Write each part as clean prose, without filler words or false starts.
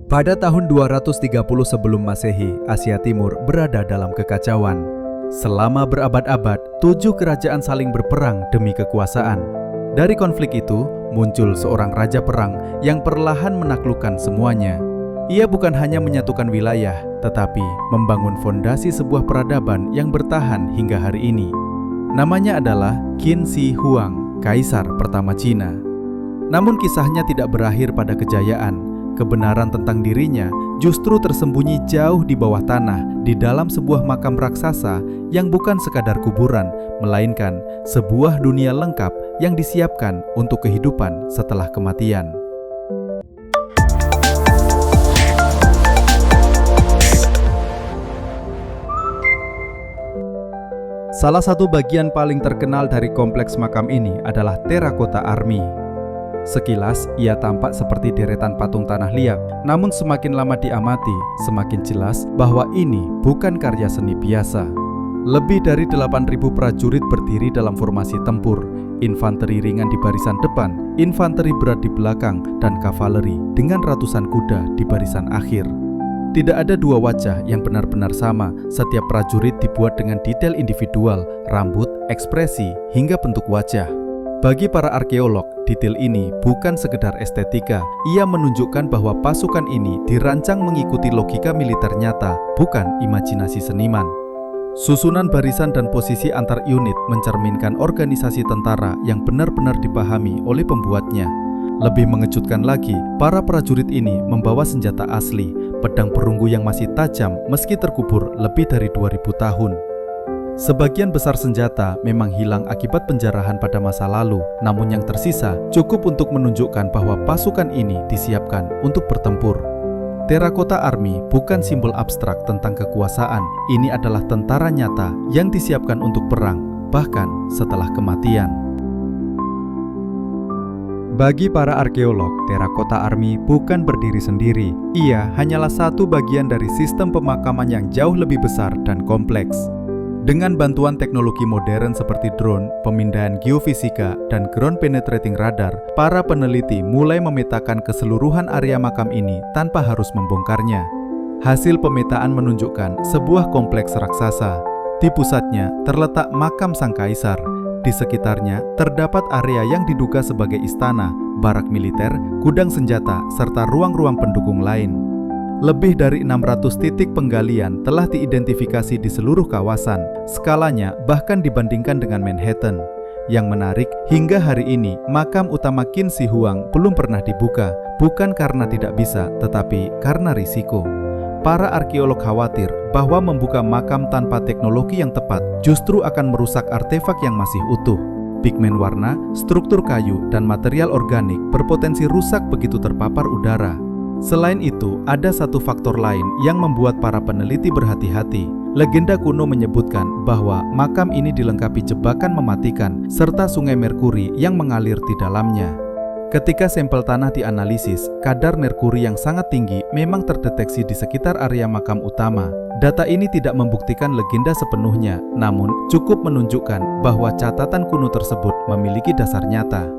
Pada tahun 230 sebelum Masehi, Asia Timur berada dalam kekacauan. Selama berabad-abad, 7 kerajaan saling berperang demi kekuasaan. Dari konflik itu, muncul seorang raja perang yang perlahan menaklukkan semuanya. Ia bukan hanya menyatukan wilayah, tetapi membangun fondasi sebuah peradaban yang bertahan hingga hari ini. Namanya adalah Qin Shi Huang, Kaisar pertama Cina. Namun kisahnya tidak berakhir pada kejayaan. Kebenaran tentang dirinya justru tersembunyi jauh di bawah tanah, di dalam sebuah makam raksasa yang bukan sekadar kuburan, melainkan sebuah dunia lengkap yang disiapkan untuk kehidupan setelah kematian. Salah satu bagian paling terkenal dari kompleks makam ini adalah Terracotta Army. Sekilas, ia tampak seperti deretan patung tanah liat, namun semakin lama diamati, semakin jelas bahwa ini bukan karya seni biasa. Lebih dari 8.000 prajurit berdiri dalam formasi tempur, infanteri ringan di barisan depan, infanteri berat di belakang, dan kavaleri dengan ratusan kuda di barisan akhir. Tidak ada dua wajah yang benar-benar sama, setiap prajurit dibuat dengan detail individual, rambut, ekspresi, hingga bentuk wajah. Bagi para arkeolog, detail ini bukan sekedar estetika, ia menunjukkan bahwa pasukan ini dirancang mengikuti logika militer nyata, bukan imajinasi seniman. Susunan barisan dan posisi antar unit mencerminkan organisasi tentara yang benar-benar dipahami oleh pembuatnya. Lebih mengejutkan lagi, para prajurit ini membawa senjata asli, pedang perunggu yang masih tajam meski terkubur lebih dari 2000 tahun. Sebagian besar senjata memang hilang akibat penjarahan pada masa lalu, namun yang tersisa cukup untuk menunjukkan bahwa pasukan ini disiapkan untuk bertempur. Terracotta Army bukan simbol abstrak tentang kekuasaan, ini adalah tentara nyata yang disiapkan untuk perang, bahkan setelah kematian. Bagi para arkeolog, Terracotta Army bukan berdiri sendiri. Ia hanyalah satu bagian dari sistem pemakaman yang jauh lebih besar dan kompleks. Dengan bantuan teknologi modern seperti drone, pemindahan geofisika, dan ground penetrating radar, para peneliti mulai memetakan keseluruhan area makam ini tanpa harus membongkarnya. Hasil pemetaan menunjukkan sebuah kompleks raksasa. Di pusatnya terletak makam sang kaisar. Di sekitarnya terdapat area yang diduga sebagai istana, barak militer, gudang senjata, serta ruang-ruang pendukung lain. Lebih dari 600 titik penggalian telah diidentifikasi di seluruh kawasan. Skalanya bahkan dibandingkan dengan Manhattan. Yang menarik, hingga hari ini makam utama Qin Shi Huang belum pernah dibuka, bukan karena tidak bisa, tetapi karena risiko. Para arkeolog khawatir bahwa membuka makam tanpa teknologi yang tepat justru akan merusak artefak yang masih utuh. Pigmen warna, struktur kayu, dan material organik berpotensi rusak begitu terpapar udara. Selain itu, ada satu faktor lain yang membuat para peneliti berhati-hati. Legenda kuno menyebutkan bahwa makam ini dilengkapi jebakan mematikan serta sungai merkuri yang mengalir di dalamnya. Ketika sampel tanah dianalisis, kadar merkuri yang sangat tinggi memang terdeteksi di sekitar area makam utama. Data ini tidak membuktikan legenda sepenuhnya, namun cukup menunjukkan bahwa catatan kuno tersebut memiliki dasar nyata.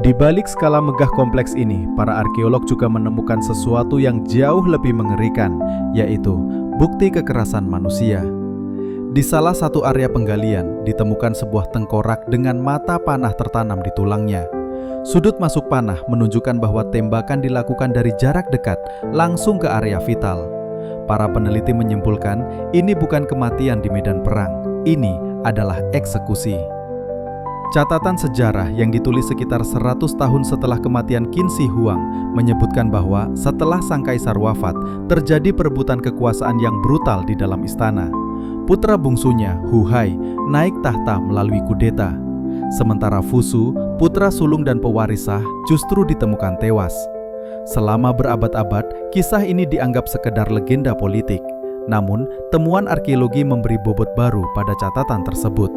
Di balik skala megah kompleks ini, para arkeolog juga menemukan sesuatu yang jauh lebih mengerikan, yaitu bukti kekerasan manusia. Di salah satu area penggalian, ditemukan sebuah tengkorak dengan mata panah tertanam di tulangnya. Sudut masuk panah menunjukkan bahwa tembakan dilakukan dari jarak dekat, langsung ke area vital. Para peneliti menyimpulkan, ini bukan kematian di medan perang, ini adalah eksekusi. Catatan sejarah yang ditulis sekitar 100 tahun setelah kematian Qin Shi Huang menyebutkan bahwa setelah sang kaisar wafat, terjadi perebutan kekuasaan yang brutal di dalam istana. Putra bungsunya, Hu Hai, naik tahta melalui kudeta. Sementara Fu Su, putra sulung dan pewaris sah, justru ditemukan tewas. Selama berabad-abad, kisah ini dianggap sekedar legenda politik. Namun, temuan arkeologi memberi bobot baru pada catatan tersebut.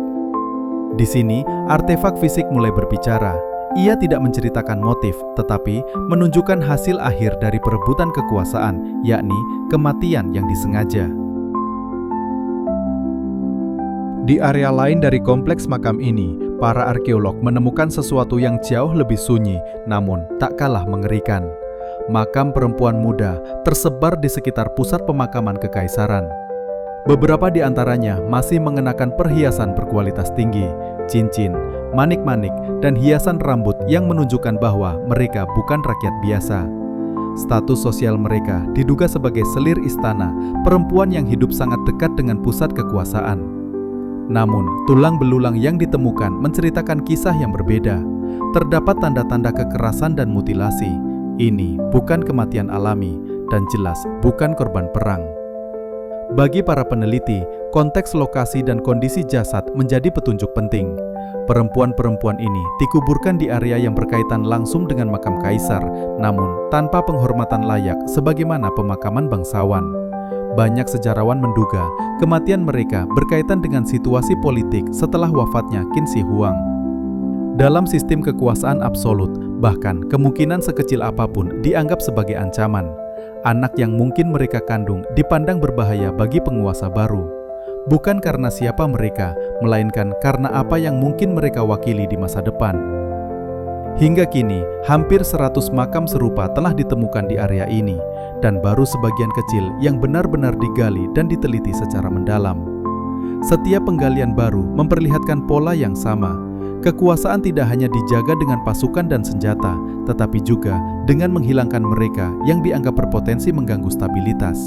Di sini, artefak fisik mulai berbicara. Ia tidak menceritakan motif, tetapi menunjukkan hasil akhir dari perebutan kekuasaan, yakni kematian yang disengaja. Di area lain dari kompleks makam ini, para arkeolog menemukan sesuatu yang jauh lebih sunyi, namun tak kalah mengerikan. makam perempuan muda tersebar di sekitar pusat pemakaman kekaisaran. Beberapa di antaranya masih mengenakan perhiasan berkualitas tinggi, cincin, manik-manik, dan hiasan rambut yang menunjukkan bahwa mereka bukan rakyat biasa. Status sosial mereka diduga sebagai selir istana, perempuan yang hidup sangat dekat dengan pusat kekuasaan. Namun, tulang belulang yang ditemukan menceritakan kisah yang berbeda. Terdapat tanda-tanda kekerasan dan mutilasi. Ini bukan kematian alami dan jelas bukan korban perang. Bagi para peneliti, konteks lokasi dan kondisi jasad menjadi petunjuk penting. Perempuan-perempuan ini dikuburkan di area yang berkaitan langsung dengan makam kaisar, namun tanpa penghormatan layak sebagaimana pemakaman bangsawan. Banyak sejarawan menduga kematian mereka berkaitan dengan situasi politik setelah wafatnya Qin Shi Huang. Dalam sistem kekuasaan absolut, bahkan kemungkinan sekecil apapun dianggap sebagai ancaman. Anak yang mungkin mereka kandung dipandang berbahaya bagi penguasa baru. Bukan karena siapa mereka, melainkan karena apa yang mungkin mereka wakili di masa depan. Hingga kini, hampir 100 makam serupa telah ditemukan di area ini, dan baru sebagian kecil yang benar-benar digali dan diteliti secara mendalam. Setiap penggalian baru memperlihatkan pola yang sama. Kekuasaan tidak hanya dijaga dengan pasukan dan senjata, tetapi juga dengan menghilangkan mereka yang dianggap berpotensi mengganggu stabilitas.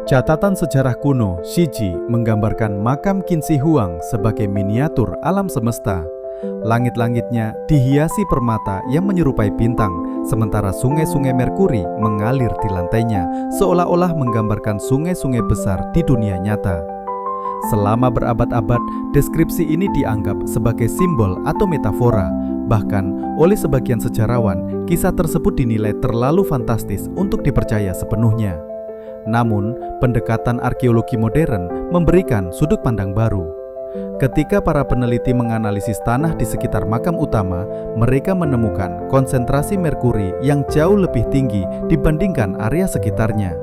Catatan sejarah kuno Shiji menggambarkan makam Qin Shi Huang sebagai miniatur alam semesta. Langit-langitnya dihiasi permata yang menyerupai bintang, sementara sungai-sungai Merkuri mengalir di lantainya, seolah-olah menggambarkan sungai-sungai besar di dunia nyata. Selama berabad-abad, deskripsi ini dianggap sebagai simbol atau metafora. Bahkan, oleh sebagian sejarawan, kisah tersebut dinilai terlalu fantastis untuk dipercaya sepenuhnya. Namun, pendekatan arkeologi modern memberikan sudut pandang baru. Ketika para peneliti menganalisis tanah di sekitar makam utama, mereka menemukan konsentrasi merkuri yang jauh lebih tinggi dibandingkan area sekitarnya.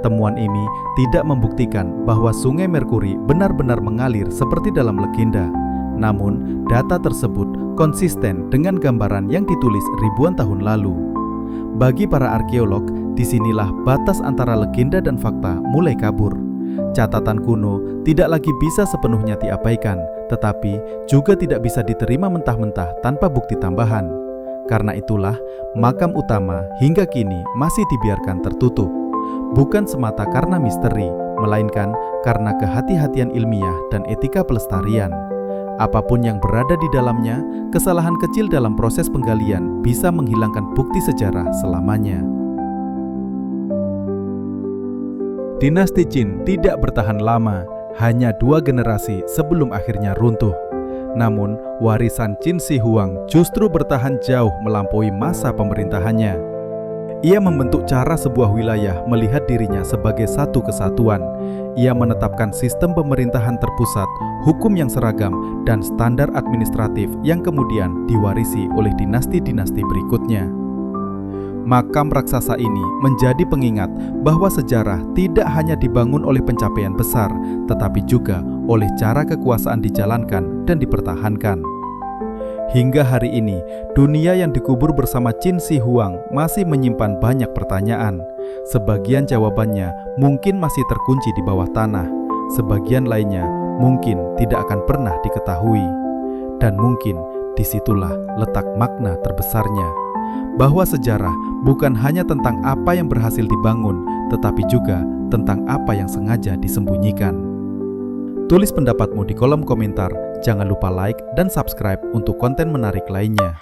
Temuan ini tidak membuktikan bahwa sungai Merkuri benar-benar mengalir seperti dalam legenda. Namun, data tersebut konsisten dengan gambaran yang ditulis ribuan tahun lalu. Bagi para arkeolog, disinilah batas antara legenda dan fakta mulai kabur. Catatan kuno tidak lagi bisa sepenuhnya diabaikan, tetapi juga tidak bisa diterima mentah-mentah tanpa bukti tambahan. Karena itulah, makam utama hingga kini masih dibiarkan tertutup. Bukan semata karena misteri, melainkan karena kehati-hatian ilmiah dan etika pelestarian. Apapun yang berada di dalamnya, kesalahan kecil dalam proses penggalian bisa menghilangkan bukti sejarah selamanya. Dinasti Qin tidak bertahan lama, hanya 2 generasi sebelum akhirnya runtuh. Namun, warisan Qin Shi Huang justru bertahan jauh melampaui masa pemerintahannya. Ia membentuk cara sebuah wilayah melihat dirinya sebagai satu kesatuan. Ia menetapkan sistem pemerintahan terpusat, hukum yang seragam, dan standar administratif yang kemudian diwarisi oleh dinasti-dinasti berikutnya. Makam raksasa ini menjadi pengingat bahwa sejarah tidak hanya dibangun oleh pencapaian besar, tetapi juga oleh cara kekuasaan dijalankan dan dipertahankan. Hingga hari ini, dunia yang dikubur bersama Qin Shi Huang masih menyimpan banyak pertanyaan. Sebagian jawabannya mungkin masih terkunci di bawah tanah, sebagian lainnya mungkin tidak akan pernah diketahui. Dan mungkin disitulah letak makna terbesarnya, bahwa sejarah bukan hanya tentang apa yang berhasil dibangun, tetapi juga tentang apa yang sengaja disembunyikan. Tulis pendapatmu di kolom komentar. Jangan lupa like dan subscribe untuk konten menarik lainnya.